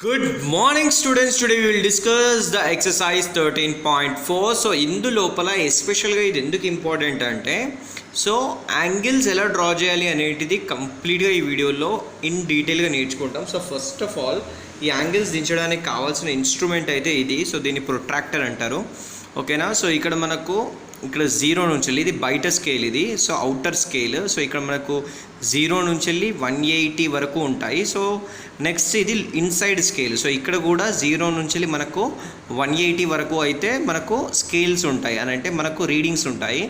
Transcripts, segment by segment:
Good morning students. Today we will discuss the exercise 13.4. So ఇందు లోపల ఎస్పెషల్గా ఇది ఎందుకు ఇంపార్టెంట్ అంటే సో యాంగిల్స్ ఎలా డ్రా చేయాలి అనేటిది కంప్లీట్గా ఈ వీడియోలో ఇన్ డీటెయిల్గా నేర్చుకుంటాం. సో ఫస్ట్ ఆఫ్ ఆల్ ఈ యాంగిల్స్ దించడానికి కావాల్సిన ఇన్స్ట్రుమెంట్ అయితే ఇది. సో దీన్ని ప్రొట్రాక్టర్ అంటారు. ఓకేనా. సో ఇక్కడ మనకు ఇక్కడ 0 నుంచి వెళ్ళి ఇది బయట స్కేల్, ఇది సో అవుటర్ స్కేల్. సో ఇక్కడ మనకు 0 నుంచి వెళ్ళి 180 వరకు ఉంటాయి. సో నెక్స్ట్ ఇది ఇన్సైడ్ స్కేల్. సో ఇక్కడ కూడా 0 నుంచి వెళ్ళి మనకు 180 వరకు అయితే మనకు స్కేల్స్ ఉంటాయి అని అంటే మనకు రీడింగ్స్ ఉంటాయి.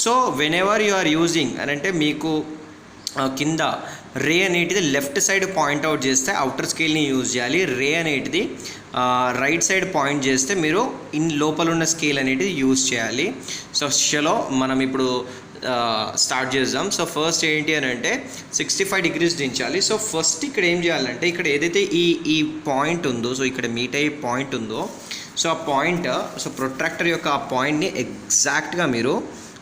So whenever you are using అని అంటే మీకు కింద రే అనేటిది లెఫ్ట్ సైడ్ పాయింట్అవుట్ చేస్తే అవుటర్ స్కేల్ని యూజ్ చేయాలి. రే అనేటిది రైట్ సైడ్ పాయింట్ చేస్తే మీరు లోపల ఉన్న స్కేల్ అనేది యూజ్ చేయాలి. సో చలో మనం ఇప్పుడు స్టార్ట్ చేద్దాం. సో ఫస్ట్ ఏంటి అని అంటే 65 డిగ్రీస్ దించాలి. సో ఫస్ట్ ఇక్కడ ఏం చేయాలంటే ఇక్కడ ఏదైతే ఈ పాయింట్ ఉందో, సో ఇక్కడ మీట్ అయ్యే పాయింట్ ఉందో, సో ఆ పాయింట్, సో ప్రొట్రాక్టర్ యొక్క ఆ పాయింట్ని ఎగ్జాక్ట్గా మీరు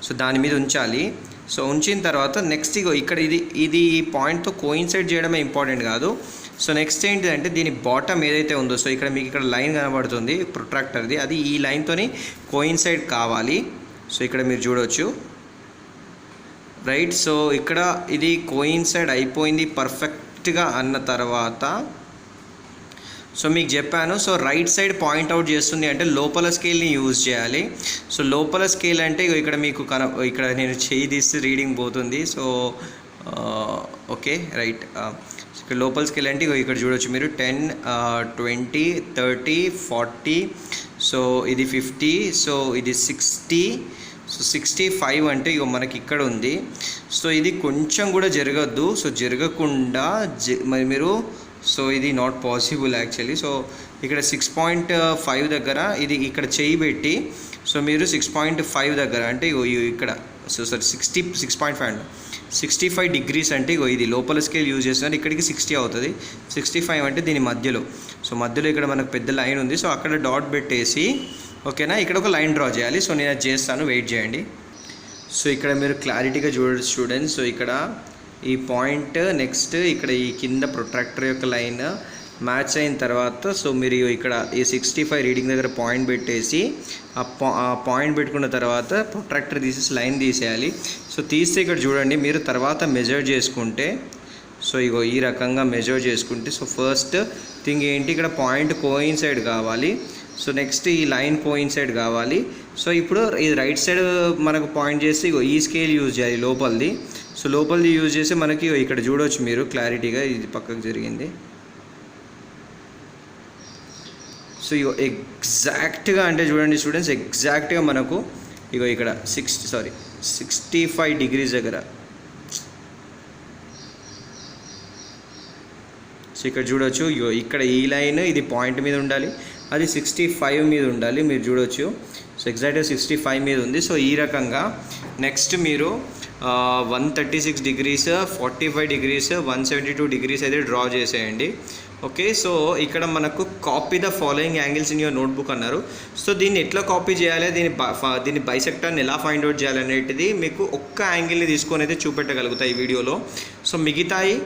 సో దాని మీద ఉంచాలి. సో ఉంచిన తర్వాత నెక్స్ట్ ఇక్కడ ఇది ఈ పాయింట్తో కోయిన్సైడ్ చేయడమే ఇంపార్టెంట్ కాదు. సో నెక్స్ట్ ఏంటిదంటే దీని బాటమ్ ఏదైతే ఉందో, సో ఇక్కడ మీకు ఇక్కడ లైన్ కనబడుతుంది ప్రొట్రాక్టర్ది, అది ఈ లైన్తోని కోయిన్సైడ్ కావాలి. సో ఇక్కడ మీరు చూడవచ్చు రైట్. సో ఇక్కడ ఇది కోయిన్సైడ్ అయిపోయింది పర్ఫెక్ట్గా అన్న తర్వాత సో మీకు చెప్పాను. సో రైట్ సైడ్ పాయింట్అవుట్ చేస్తుంది అంటే లోపల స్కేల్ని యూజ్ చేయాలి. సో లోపల స్కేల్ అంటే ఇక్కడ మీకు ఇక్కడ నేను చేయి తీస్తే రీడింగ్ పోతుంది. So okay right. ఇక్కడ లోపల స్కేల్ అంటే ఇక్కడ చూడవచ్చు మీరు 10, 20, 30, 40, సో ఇది 50, సో ఇది 60, సో 65 అంటే మనకి ఇక్కడ ఉంది. సో ఇది కొంచెం కూడా జరగద్దు. సో జరగకుండా మరి మీరు సో ఇది నాట్ పాసిబుల్ యాక్చువల్లీ. సో ఇక్కడ 6.5 దగ్గర ఇది ఇక్కడ చేయి పెట్టి సో మీరు 6.5 దగ్గర అంటే ఇక్కడ సో సారీ 65 డిగ్రీస్ అంటే ఇది లోపల స్కేల్ యూజ్ చేస్తున్నారు. ఇక్కడికి 60 అవుతుంది. 65 అంటే దీని మధ్యలో, సో మధ్యలో ఇక్కడ మనకు పెద్ద లైన్ ఉంది. సో అక్కడ డాట్ పెట్టేసి ఓకేనా ఇక్కడ ఒక లైన్ డ్రా చేయాలి. సో నేను అది చేస్తాను, వెయిట్ చేయండి. సో ఇక్కడ మీరు క్లారిటీగా చూడండి స్టూడెంట్స్. సో ఇక్కడ ఈ పాయింట్ నెక్స్ట్ ఇక్కడ ఈ కింద ప్రొట్రాక్టర్ యొక్క లైన్ మ్యాచ్ అయిన తర్వాత సో మీరు ఇక్కడ ఈ 65 రీడింగ్ దగ్గర పాయింట్ పెట్టేసి ఆ పాయింట్ పెట్టుకున్న తర్వాత ప్రొట్రాక్టర్ తీసేసి లైన్ తీసేయాలి. సో తీస్తే ఇక్కడ చూడండి మీరు తర్వాత మెజర్ చేసుకుంటే సో ఈ రకంగా మెజర్ చేసుకుంటే సో ఫస్ట్ థింగ్ ఏంటి ఇక్కడ పాయింట్ కోయిన్సైడ్ కావాలి. సో నెక్స్ట్ ఈ లైన్ కోయిన్సైడ్ కావాలి. సో ఇప్పుడు ఈ రైట్ సైడ్ మనకు పాయింట్ చేస్తే ఈ స్కేల్ యూజ్ చేయాలి లోపలిది. సో లోపలిది యూజ్ చేసి మనకి ఇక్కడ చూడవచ్చు మీరు క్లారిటీగా, ఇది పక్కకు జరిగింది. సో ఎగ్జాక్ట్గా అంటే చూడండి స్టూడెంట్స్, ఎగ్జాక్ట్గా మనకు ఇక్కడ 65 డిగ్రీస్ దగ్గర సో ఇక్కడ చూడవచ్చు ఇక్కడ ఈ లైన్ ఇది పాయింట్ మీద ఉండాలి, అది 65 మీద ఉండాలి. మీరు చూడవచ్చు సో ఎగ్జాక్ట్గా 65 మీద ఉంది. సో ఈ రకంగా నెక్స్ట్ మీరు 136 డిగ్రీస్, 45 డిగ్రీస్, 172 డిగ్రీస్ అయితే డ్రా చేసేయండి. ఓకే. సో ఇక్కడ మనకు copy the following angles in your notebook అన్నారు. సో దీన్ని ఎట్లా కాపీ చేయాలి, దీని బైసెక్టర్ని ఎలా ఫైండ్ అవుట్ చేయాలి అనేటిది మీకు ఒక్క యాంగిల్ని తీసుకొని అయితే చూపెట్టగలుగుతాయి ఈ వీడియోలో. సో మిగతాయి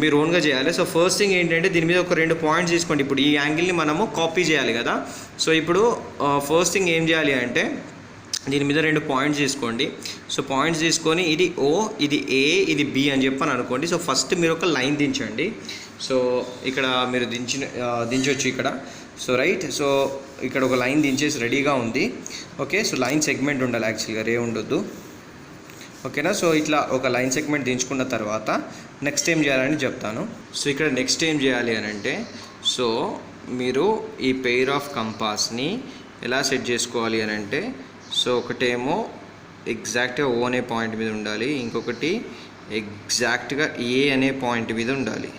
మీరు ఓన్గా చేయాలి. సో ఫస్ట్ థింగ్ ఏంటంటే దీని మీద ఒక 2 పాయింట్స్ తీసుకోండి. ఇప్పుడు ఈ యాంగిల్ని మనము కాపీ చేయాలి కదా. సో ఇప్పుడు ఫస్ట్ థింగ్ ఏం చేయాలి అంటే దీని మీద 2 పాయింట్స్ తీసుకోండి. సో పాయింట్స్ తీసుకొని ఇది O, ఇది A, ఇది B అని చెప్పని అనుకోండి. సో ఫస్ట్ మీరు ఒక లైన్ దించండి. సో ఇక్కడ మీరు దించవచ్చు ఇక్కడ. So right. సో ఇక్కడ ఒక లైన్ దించేసి రెడీగా ఉంది. ఓకే. సో లైన్ సెగ్మెంట్ ఉండాలి యాక్చువల్గా, రే ఉండొద్దు. ఓకేనా. సో ఇట్లా ఒక లైన్ సెగ్మెంట్ దించుకున్న తర్వాత నెక్స్ట్ ఏం చేయాలని చెప్తాను. సో ఇక్కడ నెక్స్ట్ ఏం చేయాలి అని అంటే సో మీరు ఈ పెయిర్ ఆఫ్ కంపాస్ని ఎలా సెట్ చేసుకోవాలి అని అంటే సో ఒకటేమో ఎగ్జాక్ట్గా O అనే పాయింట్ మీద ఉండాలి, ఇంకొకటి ఎగ్జాక్ట్గా A అనే పాయింట్ మీద ఉండాలి.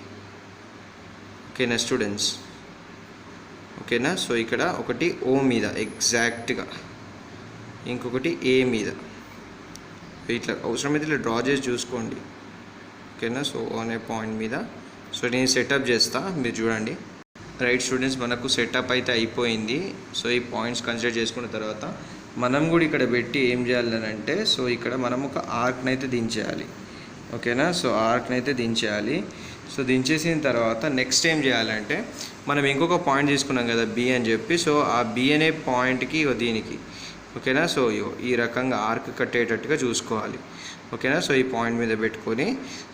ఓకేనా స్టూడెంట్స్. ఓకేనా. సో ఇక్కడ ఒకటి O మీద ఎగ్జాక్ట్గా, ఇంకొకటి A మీద. ఇట్లా అవసరమైతే ఇట్లా డ్రా చేసి చూసుకోండి. ఓకేనా. సో O అనే పాయింట్ మీద. సో నేను సెటప్ చేస్తా, మీరు చూడండి. రైట్ స్టూడెంట్స్, మనకు సెటప్ అయితే అయిపోయింది. సో ఈ పాయింట్స్ కన్సిడర్ చేసుకున్న తర్వాత మనం కూడా ఇక్కడ పెట్టి ఏం చేయాలని అంటే సో ఇక్కడ మనం ఒక ఆర్క్ని అయితే దించేయాలి. ఓకేనా. సో ఆర్క్ని అయితే దించేయాలి. సో దించేసిన తర్వాత నెక్స్ట్ ఏం చేయాలంటే మనం ఇంకొక పాయింట్ తీసుకున్నాం కదా బి అని చెప్పి, సో ఆ బి అనే పాయింట్కి దీనికి ఓకేనా. సో ఈ రకంగా ఆర్క్ కట్టేటట్టుగా చూసుకోవాలి ఓకేనా. సో ఈ పాయింట్ మీద పెట్టుకొని,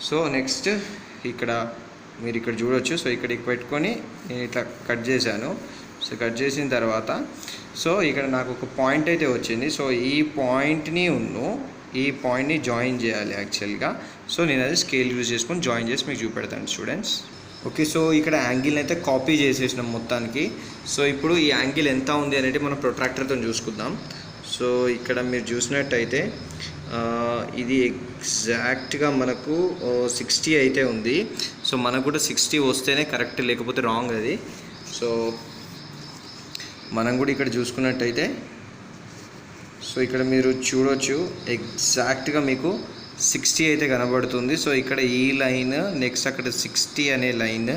సో నెక్స్ట్ ఇక్కడ మీరు ఇక్కడ చూడవచ్చు. సో ఇక్కడికి పెట్టుకొని నేను ఇట్లా కట్ చేశాను. సో కట్ చేసిన తర్వాత సో ఇక్కడ నాకు ఒక పాయింట్ అయితే వచ్చింది. సో ఈ పాయింట్ని ఈ పాయింట్ని జాయిన్ చేయాలి యాక్చువల్గా. సో నేను అది స్కేల్ యూజ్ చేసుకొని జాయిన్ చేసి మీకు చూపెడతాను స్టూడెంట్స్. ఓకే, సో ఇక్కడ యాంగిల్ అయితే కాపీ చేసేసినాం మొత్తానికి. సో ఇప్పుడు ఈ యాంగిల్ ఎంత ఉంది అనేది మనం ప్రొట్రాక్టర్తో చూసుకుందాం. సో ఇక్కడ మీరు చూసినట్టయితే ఇది ఎగ్జాక్ట్గా మనకు 60 అయితే ఉంది. సో మనకు కూడా 60 వస్తేనే కరెక్ట్, లేకపోతే రాంగ్ అది. సో మనం కూడా ఇక్కడ చూసుకున్నట్టయితే సో ఇక్కడ మీరు చూడవచ్చు ఎగ్జాక్ట్గా మీకు 60 అయితే కనబడుతుంది. సో ఇక్కడ ఈ లైన్, నెక్స్ట్ అక్కడ 60 అనే లైన్,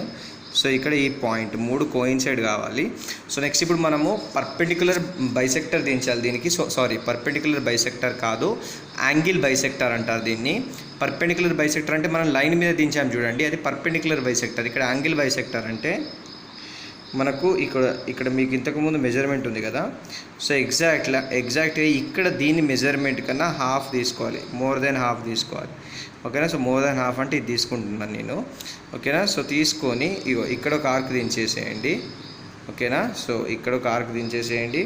సో ఇక్కడ ఈ పాయింట్ 3 కోయిన్సైడ్ కావాలి. సో నెక్స్ట్ ఇప్పుడు మనము పర్పెండిక్యులర్ బైసెక్టర్ దించాలి దీనికి. సో సారీ, పర్పెండిక్యులర్ బైసెక్టర్ కాదు, యాంగిల్ బైసెక్టర్ అంటారు దీన్ని. పర్పెండిక్యులర్ బైసెక్టర్ అంటే మనం లైన్ మీద దించాము చూడండి, అది పర్పెండిక్యులర్ బైసెక్టర్. ఇక్కడ యాంగిల్ బైసెక్టర్ అంటే మనకు ఇక్కడ మీకు ఇంతకుముందు మెజర్మెంట్ ఉంది కదా. సో ఎగ్జాక్ట్గా ఇక్కడ దీని మెజర్మెంట్ కన్నా హాఫ్ తీసుకోవాలి, మోర్ దెన్ హాఫ్ తీసుకోవాలి ఓకేనా. సో మోర్ దెన్ హాఫ్ అంటే ఇది తీసుకుంటున్నాను నేను ఓకేనా. సో తీసుకొని ఇక్కడ ఒక ఆర్క్ దించేసేయండి ఓకేనా. సో ఇక్కడ ఒక ఆర్క్ దించేసేయండి.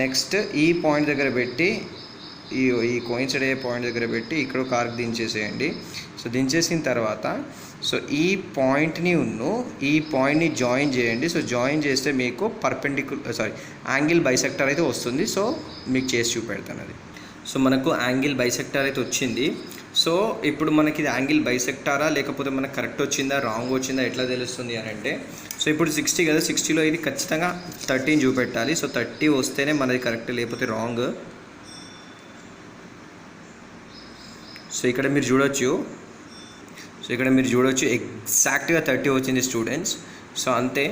నెక్స్ట్ ఈ పాయింట్ దగ్గర పెట్టి ఈ కోయిన్సైడ్ అయ్యే పాయింట్ దగ్గర పెట్టి ఇక్కడ ఒక ఆర్క్ దించేసేయండి. సో దించేసిన తర్వాత సో ఈ పాయింట్ని జాయిన్ చేయండి. సో జాయిన్ చేస్తే మీకు యాంగిల్ బైసెక్టర్ అయితే వస్తుంది. సో మీకు చేసి చూపెడతాను అది. సో మనకు యాంగిల్ బైసెక్టర్ అయితే వచ్చింది. సో ఇప్పుడు మనకి ఇది యాంగిల్ బైసెక్టారా లేకపోతే మనకు కరెక్ట్ వచ్చిందా రాంగ్ వచ్చిందా ఎట్లా తెలుస్తుంది అని అంటే, సో ఇప్పుడు 60 కదా, 60లో ఇది ఖచ్చితంగా 13 చూపెట్టాలి. సో 30 వస్తేనే మనది కరెక్ట్, లేకపోతే రాంగ్. సో ఇక్కడ మీరు చూడొచ్చు ఎగ్జాక్ట్గా 30 వచ్చింది స్టూడెంట్స్. సో అంతే.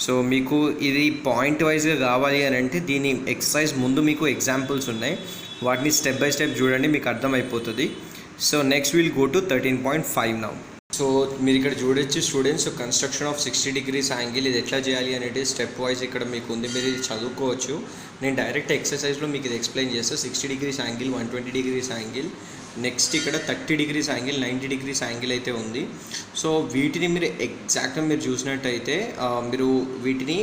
సో మీకు ఇది పాయింట్ వైజ్గా కావాలి అని అంటే దీని ఎక్సర్సైజ్ ముందు మీకు ఎగ్జాంపుల్స్ ఉన్నాయి, వాటిని స్టెప్ బై స్టెప్ చూడండి, మీకు అర్థమైపోతుంది. So next will go to 13.5 now. So మీరు ఇక్కడ చూడొచ్చు students, construction of 60 degrees angle ఇది ఎట్లా చేయాలి అనేది స్టెప్ వైజ్ ఇక్కడ మీకు ఉంది, మీరు ఇది చదువుకోవచ్చు. నేను డైరెక్ట్ ఎక్సర్సైజ్లో మీకు ఇది ఎక్స్ప్లెయిన్ చేస్తాను. 60 degrees angle, 120 degrees angle, next ఇక్కడ 30 degrees యాంగిల్, 90 degrees యాంగిల్ అయితే ఉంది. సో వీటిని మీరు ఎగ్జాక్ట్గా మీరు చూసినట్టయితే మీరు వీటిని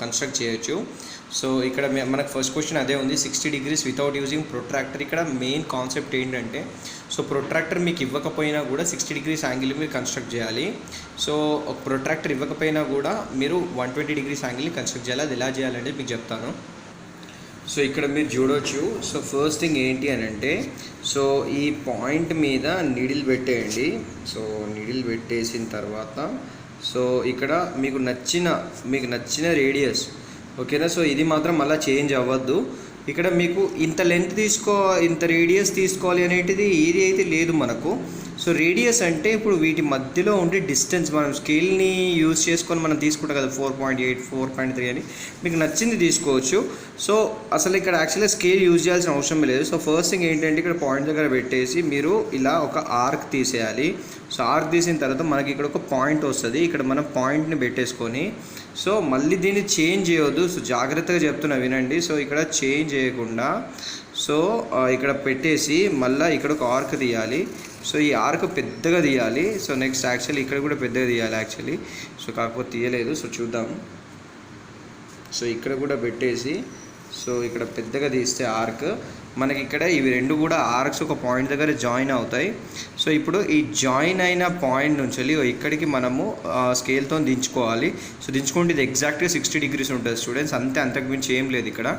కన్స్ట్రక్ట్ చేయొచ్చు. సో ఇక్కడ మనకు ఫస్ట్ క్వశ్చన్ అదే ఉంది, 60 degrees వితౌట్ యూజింగ్ ప్రొట్రాక్టర్. ఇక్కడ మెయిన్ కాన్సెప్ట్ ఏంటంటే, సో ప్రొట్రాక్టర్ మీకు ఇవ్వకపోయినా కూడా 60 degrees యాంగిల్ మీరు కన్స్ట్రక్ట్ చేయాలి. సో ఒక ప్రొట్రాక్టర్ ఇవ్వకపోయినా కూడా మీరు 120 degrees యాంగిల్ని కన్స్ట్రక్ట్ చేయాలి. అది ఎలా చేయాలంటే మీకు చెప్తాను. సో ఇక్కడ మీరు చూడవచ్చు. సో ఫస్ట్ థింగ్ ఏంటి అని అంటే, సో ఈ పాయింట్ మీద నీడిల్ పెట్టేయండి. సో నీడిల్ పెట్టేసిన తర్వాత సో ఇక్కడ మీకు నచ్చిన రేడియస్ ఓకేనా. సో ఇది మాత్రం మళ్ళీ చేంజ్ అవ్వద్దు. ఇక్కడ మీకు ఇంత లెంత్ ఇంత రేడియస్ తీసుకోవాలి అనేటిది ఏది అయితే లేదు మనకు. సో రేడియస్ అంటే ఇప్పుడు వీటి మధ్యలో ఉండే డిస్టెన్స్, మనం స్కేల్ని యూజ్ చేసుకొని మనం తీసుకుంటాం కదా, 4.8, 4.3 అని మీకు నచ్చింది తీసుకోవచ్చు. సో అసలు ఇక్కడ యాక్చువల్గా స్కేల్ యూజ్ చేయాల్సిన అవసరం లేదు. సో ఫస్ట్ థింగ్ ఏంటంటే, ఇక్కడ పాయింట్ దగ్గర పెట్టేసి మీరు ఇలా ఒక ఆర్క్ తీసేయాలి. సో ఆర్క్ తీసిన తర్వాత మనకి ఇక్కడ ఒక పాయింట్ వస్తుంది. ఇక్కడ మనం పాయింట్ని పెట్టేసుకొని సో మళ్ళీ దీన్ని చేంజ్ చేయొద్దు. సో జాగ్రత్తగా చెప్తున్నా వినండి. సో ఇక్కడ చేంజ్ చేయకుండా సో ఇక్కడ పెట్టేసి మళ్ళీ ఇక్కడ ఒక ఆర్క్ తీయాలి. సో ఈ ఆర్క్ పెద్దగా తీయాలి. సో నెక్స్ట్ యాక్చువల్లీ ఇక్కడ కూడా పెద్దగా తీయాలి యాక్చువల్లీ. సో కాకపోతే తీయలేదు. సో చూద్దాం. సో ఇక్కడ కూడా పెట్టేసి సో ఇక్కడ పెద్దగా తీస్తే ఆర్క్ మనకి ఇక్కడ ఇవి రెండు కూడా ఆర్క్స్ ఒక పాయింట్ దగ్గర జాయిన్ అవుతాయి. సో ఇప్పుడు ఈ జాయిన్ అయిన పాయింట్ నుంచి ఇక్కడికి మనము స్కేల్తో దించుకోవాలి. సో దించుకుంటే ఇది ఎగ్జాక్ట్గా 60 degrees ఉంటుంది స్టూడెంట్స్, అంతకు మించి ఏం లేదు ఇక్కడ.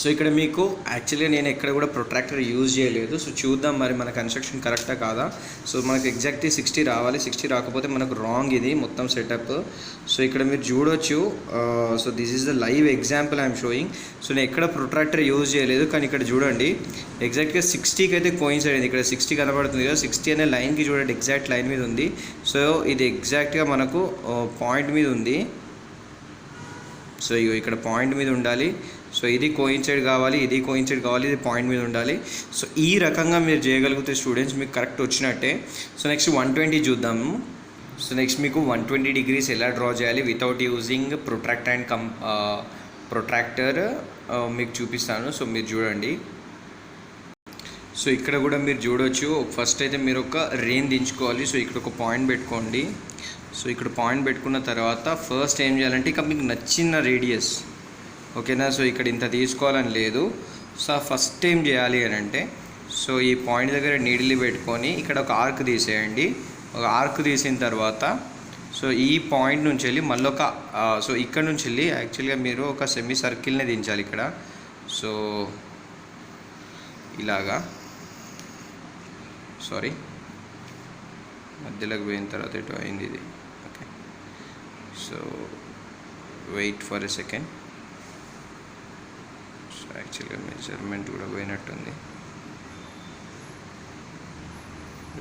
సో ఇక్కడ మీకు యాక్చువల్గా నేను ఎక్కడ కూడా ప్రొట్రాక్టర్ యూజ్ చేయలేదు. సో చూద్దాం మరి మన కన్స్ట్రక్షన్ కరెక్టా కాదా. సో మనకు ఎగ్జాక్ట్లీ 60 రావాలి. 60 రాకపోతే మనకు రాంగ్ ఇది మొత్తం సెటప్. సో ఇక్కడ మీరు చూడొచ్చు. So this is the live example I'm showing. So నేను ఎక్కడ ప్రొట్రాక్టర్ యూజ్ చేయలేదు, కానీ ఇక్కడ చూడండి ఎగ్జాక్ట్గా 60కి అయితే కోయిన్సైడ్ అయింది. ఇక్కడ 60 కనబడుతుంది కదా, 60 అనే లైన్కి చూడండి ఎగ్జాక్ట్ లైన్ మీద ఉంది. సో ఇది ఎగ్జాక్ట్గా మనకు పాయింట్ మీద ఉంది. సో ఇక్కడ పాయింట్ మీద ఉండాలి. సో ఇది కోయిన్సైడ్ కావాలి, ఇది కోయిన్సైడ్ కావాలి, ఇది పాయింట్ మీద ఉండాలి. సో ఈ రకంగా మీరు చేయగలిగితే స్టూడెంట్స్ మీకు కరెక్ట్ వచ్చినట్టే. సో నెక్స్ట్ 120 చూద్దాము. సో నెక్స్ట్ మీకు 120 డిగ్రీస్ ఎలా డ్రా చేయాలి without using protractor and protractor మీకు చూపిస్తాను. సో మీరు చూడండి. సో ఇక్కడ కూడా మీరు చూడవచ్చు. ఫస్ట్ అయితే మీరు ఒక రేంజ్ దించుకోవాలి. సో ఇక్కడ ఒక పాయింట్ పెట్టుకోండి. సో ఇక్కడ పాయింట్ పెట్టుకున్న తర్వాత ఫస్ట్ ఏం చేయాలంటే ఇక మీకు నచ్చిన రేడియస్, ఓకేనా. సో ఇక్కడ ఇంత తీసుకోవాలని లేదు. సో ఫస్ట్ ఏం చేయాలి అని అంటే, సో ఈ పాయింట్ దగ్గర నీడిల్ పెట్టుకొని ఇక్కడ ఒక ఆర్క్ తీసేయండి. ఒక ఆర్క్ తీసిన తర్వాత సో ఈ పాయింట్ నుంచి వెళ్ళి మళ్ళీ ఒక సో ఇక్కడ నుంచి వెళ్ళి యాక్చువల్గా మీరు ఒక సెమీ సర్కిల్ని దించాలి ఇక్కడ. సో ఇలాగా, సారీ మధ్యలోకి పోయిన తర్వాత ఎటు అయింది ఇది. Okay, so wait for a second. So యాక్చువల్గా మెజర్మెంట్ కూడా పోయినట్టుంది,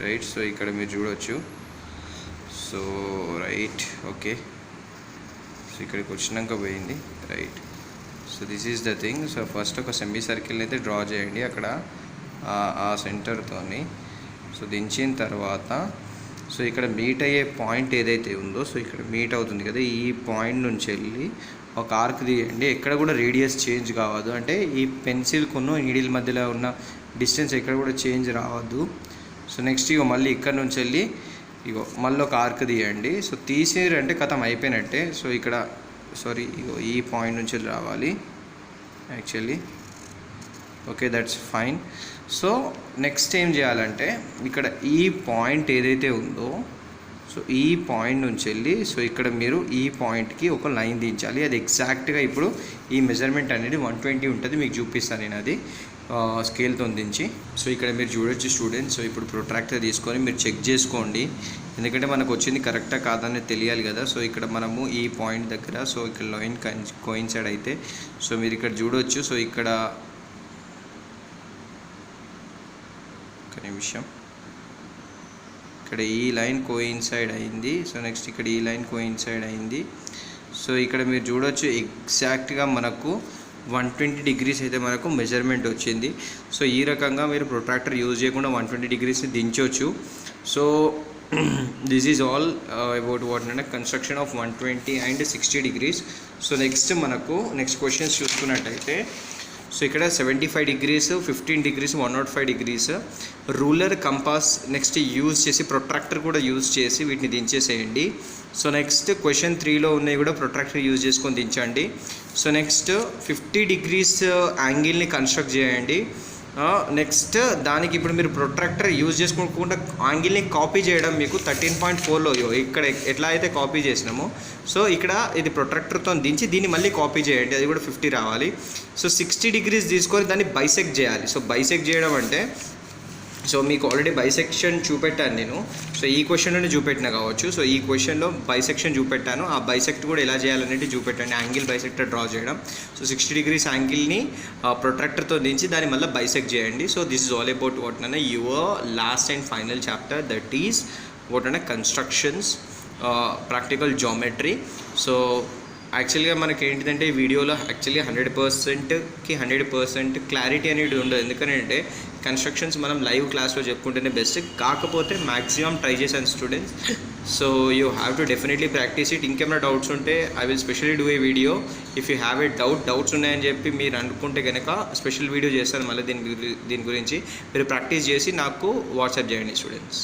రైట్. సో ఇక్కడ మీరు చూడవచ్చు. So right, okay. సో ఇక్కడికి వచ్చినాక పోయింది, right. So this is the thing. So first ఒక సెమీ సర్కిల్ని అయితే డ్రా చేయండి అక్కడ ఆ సెంటర్తోని. సో దించిన తర్వాత సో ఇక్కడ మీట్ అయ్యే పాయింట్ ఏదైతే ఉందో, సో ఇక్కడ మీట్ అవుతుంది కదా, ఈ పాయింట్ నుంచి వెళ్ళి ఒక ఆర్క్ తీయండి. ఎక్కడ కూడా రేడియస్ చేంజ్ కావద్దు, అంటే ఈ పెన్సిల్కును నీడిల్ మధ్యలో ఉన్న డిస్టెన్స్ ఎక్కడ కూడా చేంజ్ రావద్దు. సో నెక్స్ట్ ఇగో మళ్ళీ ఇక్కడ నుంచి వెళ్ళి ఇగో మళ్ళీ ఒక ఆర్క్ తీయండి. సో తీసిరంటే కథం అయిపోయినట్టే. సో ఇక్కడ సారీ ఇగో ఈ పాయింట్ నుంచి రావాలి actually. Okay, that's fine. So next ఏం చేయాలంటే ఇక్కడ ఈ పాయింట్ ఏదైతే ఉందో, సో ఈ పాయింట్ నుంచి వెళ్ళి సో ఇక్కడ మీరు ఈ పాయింట్కి ఒక లైన్ దించాలి. అది ఎగ్జాక్ట్గా ఇప్పుడు ఈ మెజర్మెంట్ అనేది 120 ఉంటుంది. మీకు చూపిస్తాను నేను అది స్కేల్తో దించి. సో ఇక్కడ మీరు చూడొచ్చు స్టూడెంట్స్. సో ఇప్పుడు ప్రొట్రాక్టర్ తీసుకొని మీరు చెక్ చేసుకోండి, ఎందుకంటే మనకు వచ్చింది కరెక్టా కాదని తెలియాలి కదా. సో ఇక్కడ మనము ఈ పాయింట్ దగ్గర సో ఇక్కడ లైన్ కోయిన్సైడ్ అయితే సో మీరు ఇక్కడ చూడొచ్చు. సో ఇక్కడ ఒక నిమిషం, ఇక్కడ ఈ లైన్ కోయిన్సైడ్ అయింది. సో నెక్స్ట్ ఇక్కడ ఈ లైన్ కోయిన్సైడ్ అయింది. సో ఇక్కడ మీరు చూడొచ్చు ఎగ్జాక్ట్గా మనకు 120 డిగ్రీస్ అయితే మనకు మెజర్మెంట్ వచ్చింది. సో ఈ రకంగా మీరు ప్రొట్రాక్టర్ యూజ్ చేయకుండా 120 డిగ్రీస్ని దించవచ్చు. So this is all about what అంటే construction of 120 and 60 degrees. So next మనకు నెక్స్ట్ క్వశ్చన్స్ చూసుకున్నట్టయితే సో ఇక్కడ 75 degrees, 15 degrees, 105 degrees ruler, compass next use చేసి ప్రొట్రాక్టర్ కూడా యూజ్ చేసి వీటిని దించేసేయండి. సో నెక్స్ట్ క్వశ్చన్ 3లో ఉన్నాయి కూడా ప్రొట్రాక్టర్ యూజ్ చేసుకొని దించండి. సో నెక్స్ట్ 50 డిగ్రీస్ యాంగిల్ని కన్స్ట్రక్ట్ చేయండి. నెక్స్ట్ దానికి ఇప్పుడు మీరు ప్రొట్రాక్టర్ యూజ్ చేసుకోకుండా యాంగిల్ని కాపీ చేయడం మీకు 13.4లో ఇక్కడ ఎట్లా అయితే కాపీ చేసినామో సో ఇక్కడ ఇది ప్రొట్రాక్టర్తో దించి దీన్ని మళ్ళీ కాపీ చేయండి, అది కూడా 50 రావాలి. సో 60 డిగ్రీస్ తీసుకొని దాన్ని బైసెక్ట్ చేయాలి. సో బైసెక్ట్ చేయడం అంటే సో మీకు ఆల్రెడీ బైసెక్షన్ చూపెట్టాను నేను. సో ఈ క్వశ్చన్లోనే చూపెట్టినా కావచ్చు. సో ఈ క్వశ్చన్లో బైసెక్షన్ చూపెట్టాను, ఆ బైసెక్ట్ కూడా ఎలా చేయాలనేది చూపెట్టాను, యాంగిల్ బైసెక్టర్ డ్రా చేయడం. సో 60 డిగ్రీస్ యాంగిల్ని ప్రొట్రాక్టర్తో దించి దాన్ని మళ్ళీ బైసెక్ట్ చేయండి. So this is all about what అన్న your last and final chapter, that is what అన్న కన్స్ట్రక్షన్స్ ప్రాక్టికల్ జామెట్రీ. సో యాక్చువల్గా మనకి ఏంటిదంటే ఈ వీడియోలో యాక్చువల్గా 100%కి 100% క్లారిటీ అనేది ఉండదు, ఎందుకంటే కన్స్ట్రక్షన్స్ మనం లైవ్ క్లాస్లో చెప్పుకుంటేనే బెస్ట్. కాకపోతే మ్యాక్సిమం ట్రై చేశాను students. So you have to definitely practice it. ఇంకేమైనా డౌట్స్ ఉంటే I will specially do a video. If you have a doubts ఉన్నాయని చెప్పి మీరు అనుకుంటే కనుక స్పెషల్ వీడియో చేస్తాను మళ్ళీ దీని గురించి. మీరు ప్రాక్టీస్ చేసి నాకు వాట్సాప్ చేయండి స్టూడెంట్స్.